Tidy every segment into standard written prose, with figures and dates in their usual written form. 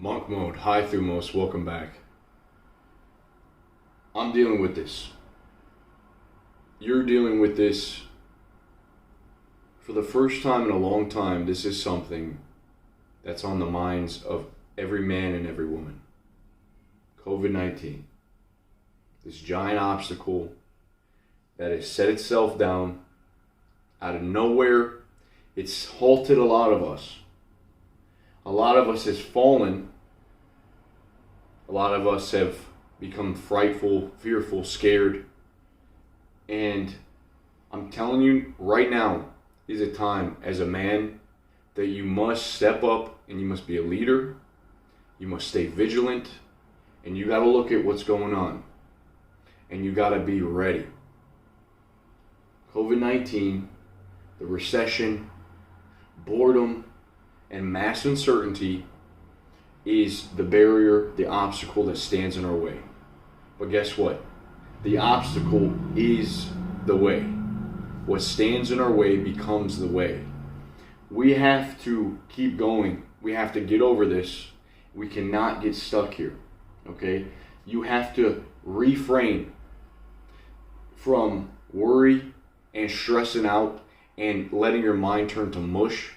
Monk mode, hi through most, welcome back. I'm dealing with this. You're dealing with this. For the first time in a long time, this is something that's on the minds of every man and every woman. COVID-19. This giant obstacle that has set itself down out of nowhere. It's halted a lot of us. A lot of us has fallen. A lot of us have become frightful, fearful, scared. And I'm telling you right now is a time as a man that you must step up and you must be a leader. You must stay vigilant and you got to look at what's going on. And you got to be ready. COVID-19, the recession, boredom, and mass uncertainty is the barrier, the obstacle that stands in our way. But guess what? The obstacle is the way. What stands in our way becomes the way. We have to keep going. We have to get over this. We cannot get stuck here. Okay? You have to refrain from worry and stressing out and letting your mind turn to mush.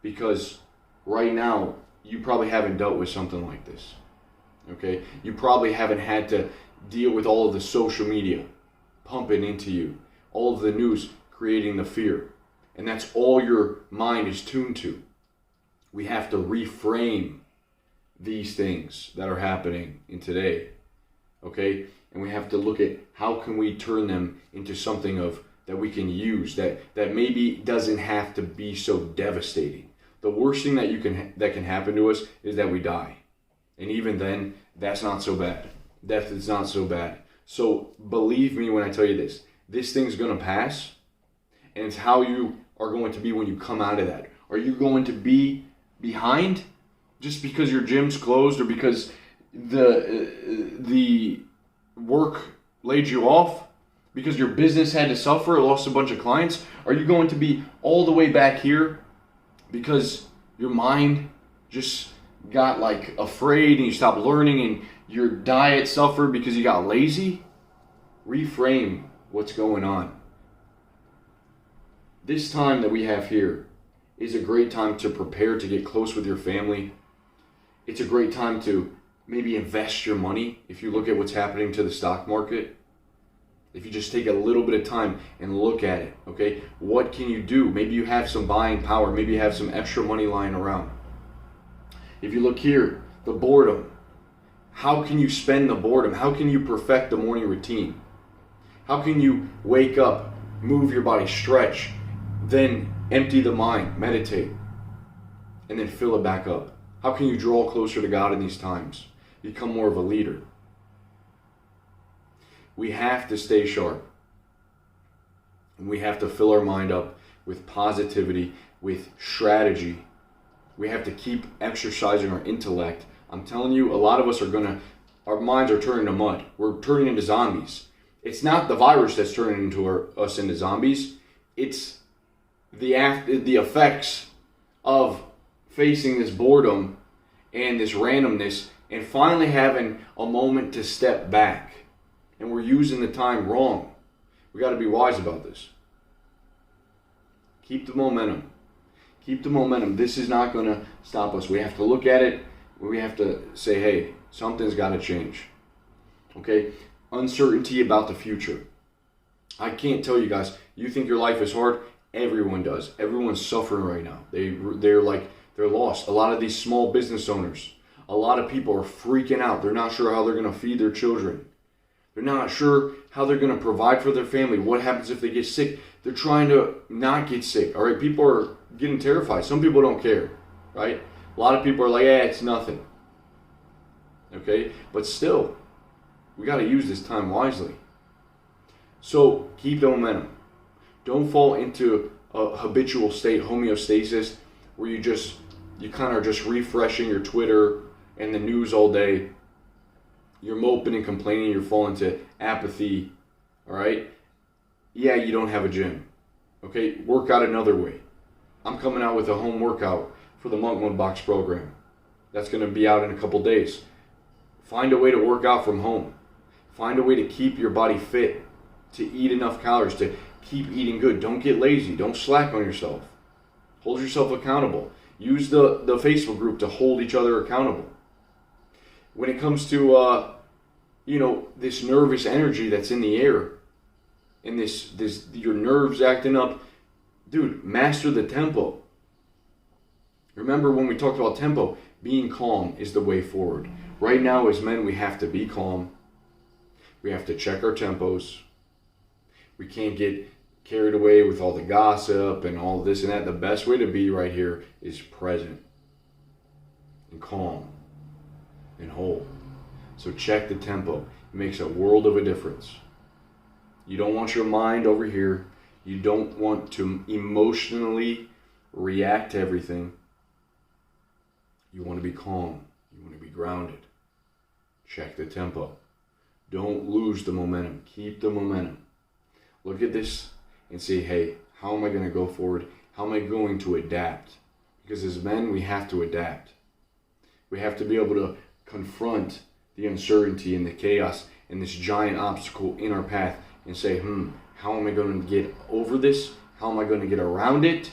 Because right now, you probably haven't dealt with something like this. Okay? You probably haven't had to deal with all of the social media pumping into you. All of the news creating the fear. And that's all your mind is tuned to. We have to reframe these things that are happening in today. Okay? And we have to look at how can we turn them into something of that we can use that maybe doesn't have to be so devastating. The worst thing that can happen to us is that we die. And even then, that's not so bad. Death is not so bad. So believe me when I tell you this. This thing's going to pass. And it's how you are going to be when you come out of that. Are you going to be behind just because your gym's closed or because the work laid you off? Because your business had to suffer, lost a bunch of clients? Are you going to be all the way back here because your mind just got like afraid and you stopped learning and your diet suffered because you got lazy? Reframe what's going on. This time that we have here is a great time to prepare to get close with your family. It's a great time to maybe invest your money if you look at what's happening to the stock market. If you just take a little bit of time and look at it, okay? What can you do? Maybe you have some buying power. Maybe you have some extra money lying around. If you look here, the boredom. How can you spend the boredom? How can you perfect the morning routine? How can you wake up, move your body, stretch, then empty the mind, meditate, and then fill it back up? How can you draw closer to God in these times? Become more of a leader. We have to stay sharp. And we have to fill our mind up with positivity, with strategy. We have to keep exercising our intellect. I'm telling you, a lot of us our minds are turning to mud. We're turning into zombies. It's not the virus that's turning us into zombies. It's the effects of facing this boredom and this randomness and finally having a moment to step back. And we're using the time wrong. We got to be wise about this. Keep the momentum. Keep the momentum. This is not going to stop us. We have to look at it. We have to say, hey, something's got to change. Okay? Uncertainty about the future. I can't tell you guys, you think your life is hard? Everyone does. Everyone's suffering right now. They're lost. A lot of these small business owners, a lot of people are freaking out. They're not sure how they're going to feed their children. They're not sure how they're going to provide for their family. What happens if they get sick? They're trying to not get sick. All right, people are getting terrified. Some people don't care, right? A lot of people are like, it's nothing. Okay, but still, we got to use this time wisely. So keep the momentum. Don't fall into a habitual state, homeostasis, where you kind of just refreshing your Twitter and the news all day. You're moping and complaining, you're falling to apathy, all right? Yeah, you don't have a gym, okay? Work out another way. I'm coming out with a home workout for the Monk Mode Box program. That's going to be out in a couple days. Find a way to work out from home. Find a way to keep your body fit, to eat enough calories, to keep eating good. Don't get lazy. Don't slack on yourself. Hold yourself accountable. Use the Facebook group to hold each other accountable. When it comes to this nervous energy that's in the air, and this your nerves acting up, dude, master the tempo. Remember when we talked about tempo, being calm is the way forward. Right now as men, we have to be calm. We have to check our tempos. We can't get carried away with all the gossip and all this and that. The best way to be right here is present and calm and whole. So check the tempo. It makes a world of a difference. You don't want your mind over here. You don't want to emotionally react to everything. You want to be calm. You want to be grounded. Check the tempo. Don't lose the momentum. Keep the momentum. Look at this and say, hey, how am I going to go forward? How am I going to adapt? Because as men, we have to adapt. We have to be able to confront the uncertainty and the chaos and this giant obstacle in our path and say, how am I going to get over this? How am I going to get around it?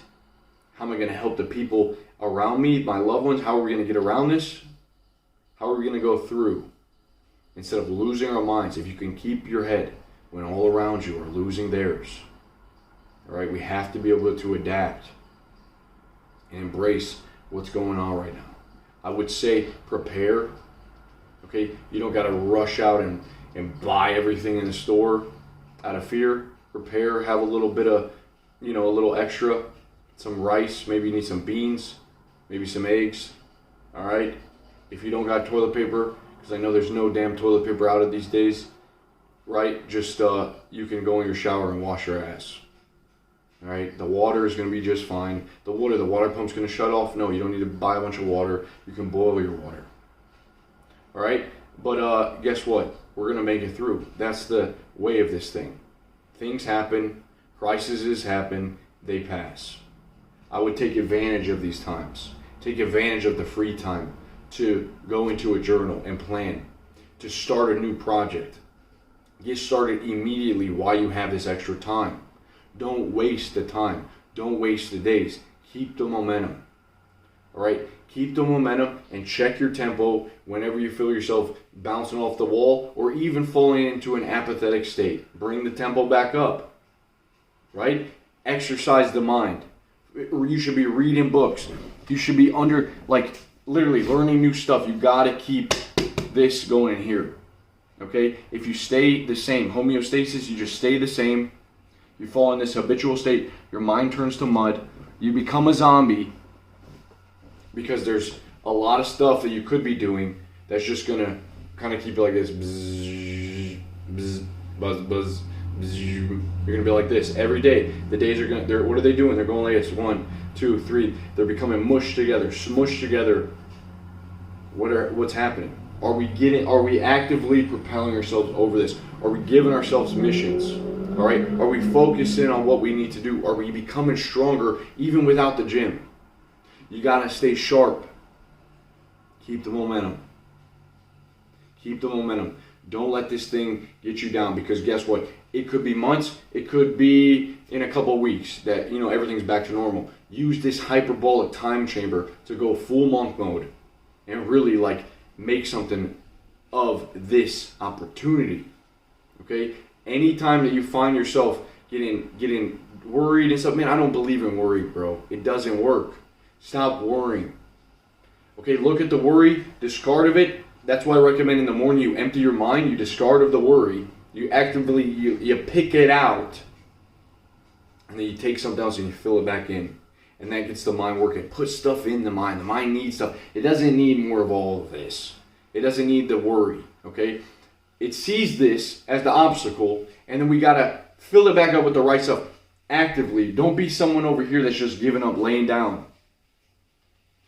How am I going to help the people around me, my loved ones? How are we going to get around this? How are we going to go through? Instead of losing our minds, if you can keep your head when all around you are losing theirs. All right, we have to be able to adapt and embrace what's going on right now. I would say prepare. Okay, you don't got to rush out and buy everything in the store out of fear. Prepare, have a little bit of, a little extra, some rice, maybe you need some beans, maybe some eggs. All right, if you don't got toilet paper, because I know there's no damn toilet paper out of these days, right? Just you can go in your shower and wash your ass. All right, the water is going to be just fine. The water pump's going to shut off. No, you don't need to buy a bunch of water. You can boil your water. All right, but guess what? We're going to make it through. That's the way of this thing. Things happen. Crises happen. They pass. I would take advantage of these times. Take advantage of the free time to go into a journal and plan, to start a new project. Get started immediately while you have this extra time. Don't waste the time. Don't waste the days. Keep the momentum. All right? Keep the momentum and check your tempo whenever you feel yourself bouncing off the wall or even falling into an apathetic state. Bring the tempo back up. Right? Exercise the mind. You should be reading books. You should be literally learning new stuff. You got to keep this going in here. Okay? If you stay the same, homeostasis, you just stay the same. You fall in this habitual state. Your mind turns to mud. You become a zombie because there's a lot of stuff that you could be doing that's just going to kind of keep you like this. Bzz, bzz, buzz, buzz, bzz. You're going to be like this every day. The days are going to, what are they doing? They're going like this. 1, 2, 3. They're becoming mushed together, smushed together. What's happening? Are we actively propelling ourselves over this? Are we giving ourselves missions? All right? Are we focusing on what we need to do? Are we becoming stronger even without the gym? You got to stay sharp. Keep the momentum. Keep the momentum. Don't let this thing get you down, because guess what? It could be months. It could be in a couple of weeks that, everything's back to normal. Use this hyperbolic time chamber to go full monk mode and really make something of this opportunity. Okay? Anytime that you find yourself getting worried and stuff, man, I don't believe in worry, bro. It doesn't work. Stop worrying. Okay, look at the worry, discard of it. That's why I recommend in the morning you empty your mind, you discard of the worry, you actively, you pick it out, and then you take something else and you fill it back in. And that gets the mind working. Put stuff in the mind. The mind needs stuff. It doesn't need more of all of this. It doesn't need the worry, okay? It sees this as the obstacle, and then we got to fill it back up with the right stuff. Actively. Don't be someone over here that's just giving up, laying down.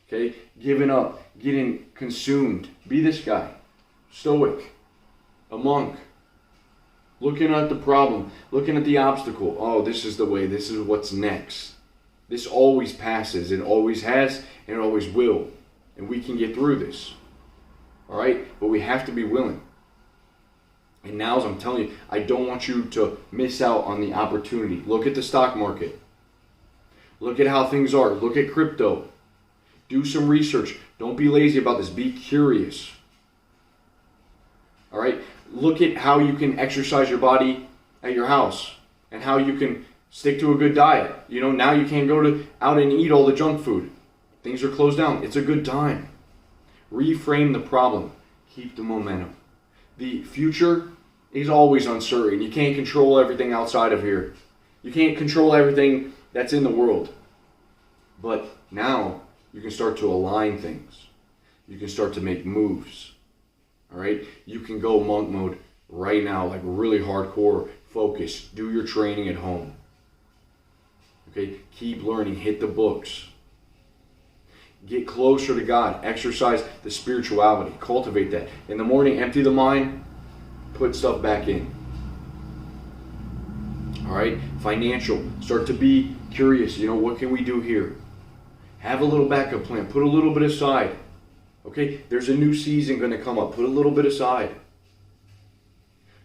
Okay? Giving up, getting consumed. Be this guy. Stoic. A monk. Looking at the problem. Looking at the obstacle. Oh, this is the way. This is what's next. This always passes. It always has, and it always will. and we can get through this. All right? But we have to be willing. And now, as I'm telling you, I don't want you to miss out on the opportunity. Look at the stock market. Look at how things are. Look at crypto. Do some research. Don't be lazy about this. Be curious. All right? Look at how you can exercise your body at your house and how you can stick to a good diet. You know, now you can't go out and eat all the junk food. Things are closed down. It's a good time. Reframe the problem. Keep the momentum. The future is always uncertain. You can't control everything outside of here. You can't control everything that's in the world. But now you can start to align things. You can start to make moves. All right? You can go monk mode right now, like really hardcore focus. Do your training at home. Okay? Keep learning. Hit the books. Get closer to God. Exercise the spirituality. Cultivate that. In the morning, empty the mind. Put stuff back in. All right? Financial. Start to be curious. You know, what can we do here? Have a little backup plan. Put a little bit aside. Okay? There's a new season going to come up. Put a little bit aside.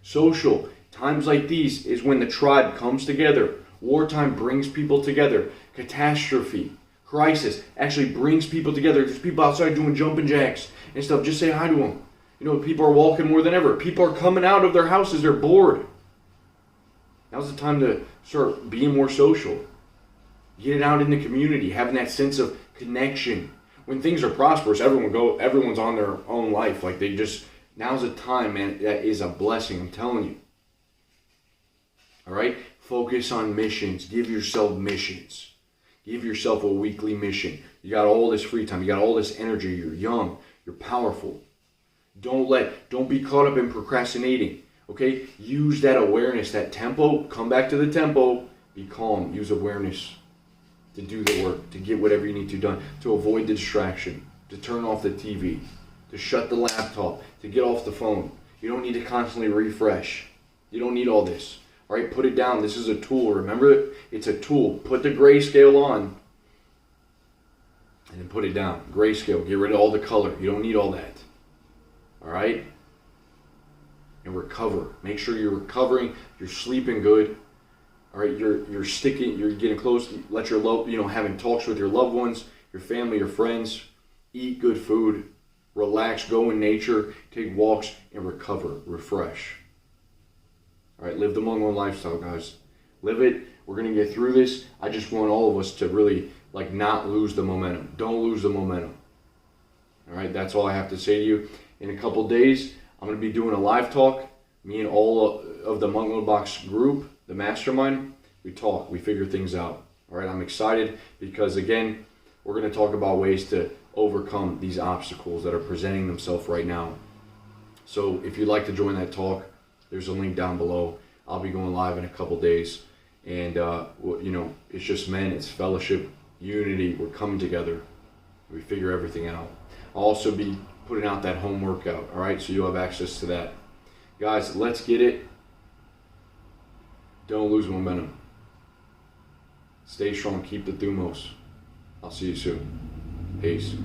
Social. Times like these is when the tribe comes together. Wartime brings people together. Catastrophe. Crisis actually brings people together. There's people outside doing jumping jacks and stuff. Just say hi to them. You know, people are walking more than ever. People are coming out of their houses. They're bored. Now's the time to start being more social. Get it out in the community. Having that sense of connection. When things are prosperous, everyone's on their own life. Like now's the time, man. That is a blessing. I'm telling you. All right? Focus on missions. Give yourself missions. Give yourself a weekly mission. You got all this free time. You got all this energy. You're young. You're powerful. Don't be caught up in procrastinating. Okay? Use that awareness, that tempo. Come back to the tempo. Be calm. Use awareness to do the work, to get whatever you need to done, to avoid the distraction, to turn off the TV, to shut the laptop, to get off the phone. You don't need to constantly refresh. You don't need all this. All right, put it down. This is a tool. Remember, it's a tool. Put the grayscale on and then put it down. Grayscale. Get rid of all the color. You don't need all that. All right? And recover. Make sure you're recovering. You're sleeping good. All right? You're getting close. Let your love, having talks with your loved ones, your family, your friends. Eat good food. Relax. Go in nature. Take walks and recover. Refresh. All right, live the monk mode lifestyle, guys. Live it. We're going to get through this. I just want all of us to really, not lose the momentum. Don't lose the momentum. All right, that's all I have to say to you. In a couple days, I'm going to be doing a live talk. Me and all of the Monk Mode Box group, the Mastermind, we talk. We figure things out. All right, I'm excited because, again, we're going to talk about ways to overcome these obstacles that are presenting themselves right now. So if you'd like to join that talk, there's a link down below. I'll be going live in a couple days. And, it's just men. It's fellowship, unity. We're coming together. We figure everything out. I'll also be putting out that home workout. All right, so you'll have access to that. Guys, let's get it. Don't lose momentum. Stay strong. Keep the thumos. I'll see you soon. Peace.